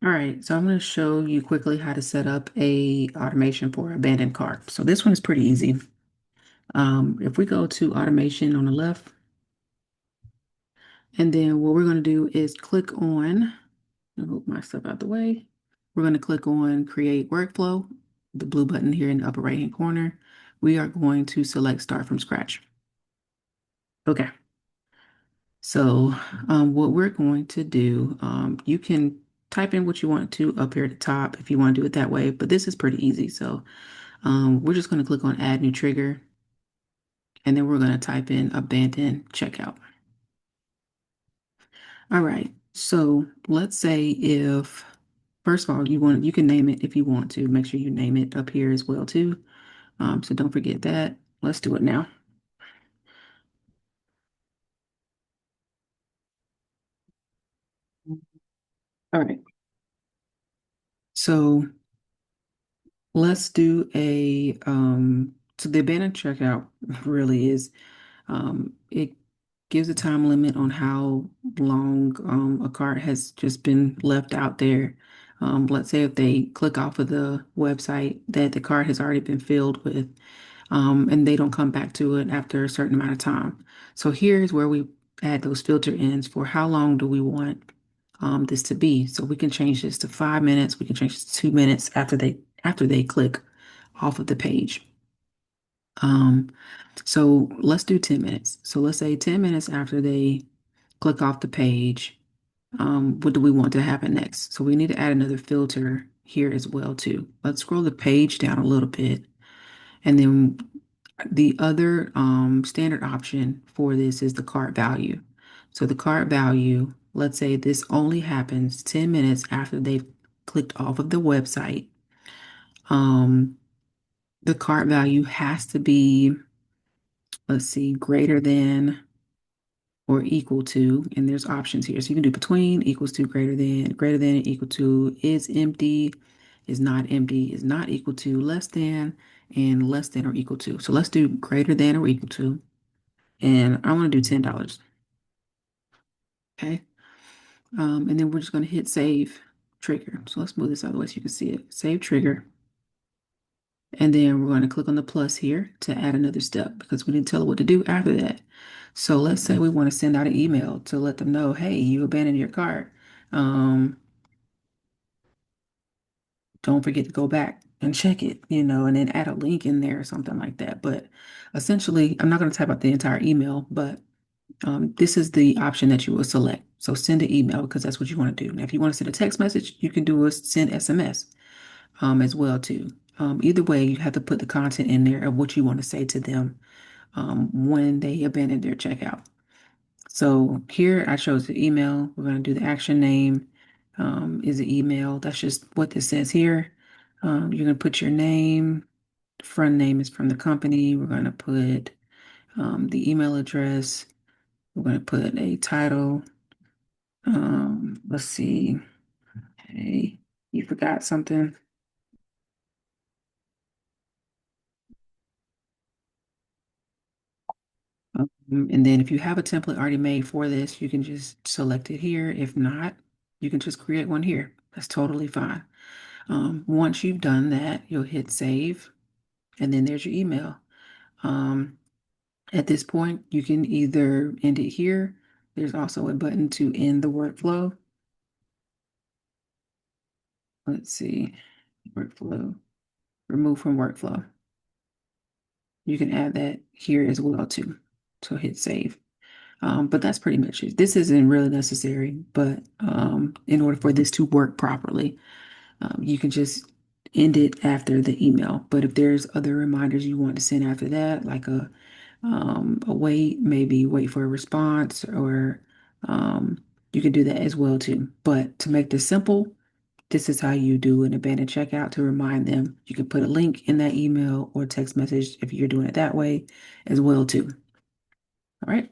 All right, so I'm going to show you quickly how to set up a automation for abandoned cart. So this one is pretty easy. If we go to automation on the left, and then what we're going to do is click on, I'll move my stuff out the way. We're going to click on create workflow, the blue button here in the upper right hand corner. We are going to select start from scratch. Okay, so what we're going to do, you can type in what you want to up here at the top if you want to do it that way, but this is pretty easy. So we're just going to click on add new trigger, and then we're going to type in abandon checkout. All right. So let's say if, first of all, you can name it if you want to. Make sure you name it up here as well too. So don't forget that. Let's do it now. All right. So let's do so the abandoned checkout really is, it gives a time limit on how long a cart has just been left out there. Let's say if they click off of the website that the cart has already been filled with, and they don't come back to it after a certain amount of time. So here's where we add those filter ins for how long do we want this to be. So we can change this to 5 minutes. We can change this to 2 minutes after they click off of the page. Um, so let's do 10 minutes. So let's say 10 minutes after they click off the page, what do we want to happen next? So we need to add another filter here as well too. Let's scroll the page down a little bit. And then the other standard option for this is the cart value. So the cart value, let's say this only happens 10 minutes after they've clicked off of the website. Um, the cart value has to be, let's see, greater than or equal to, and there's options here. So you can do between, equals to, greater than, equal to, is empty, is not equal to, less than, and less than or equal to. So let's do greater than or equal to, and I want to do $10. Okay. And then we're just going to hit save trigger. So let's move this out of the way so you can see it. Save trigger. And then we're going to click on the plus here to add another step because we need to tell it what to do after that. So let's say we want to send out an email to let them know, hey, you abandoned your cart. Um, don't forget to go back and check it, and then add a link in there or something like that. But essentially, I'm not going to type out the entire email, but this is the option that you will select. So send an email because that's what you want to do. Now, if you want to send a text message, you can do a send SMS as well too. Either way, you have to put the content in there of what you want to say to them when they abandon their checkout. So here I chose the email. We're going to do the action name is the email. That's just what this says here. You're going to put your name. The front name is from the company. We're going to put the email address. We're going to put a title. Let's see. Hey, you forgot something. And then if you have a template already made for this, you can just select it here. If not, you can just create one here. That's totally fine. Once you've done that, you'll hit save, and then there's your email. Um, at this point, you can either end it here. There's also a button to end the workflow. Let's see, workflow, remove from workflow. You can add that here as well too. So hit save. But that's pretty much it. This isn't really necessary, but in order for this to work properly, you can just end it after the email. But if there's other reminders you want to send after that, like a wait, maybe wait for a response, or you can do that as well too. But to make this simple, this is how you do an abandoned checkout to remind them. You can put a link in that email or text message if you're doing it that way as well too. All right.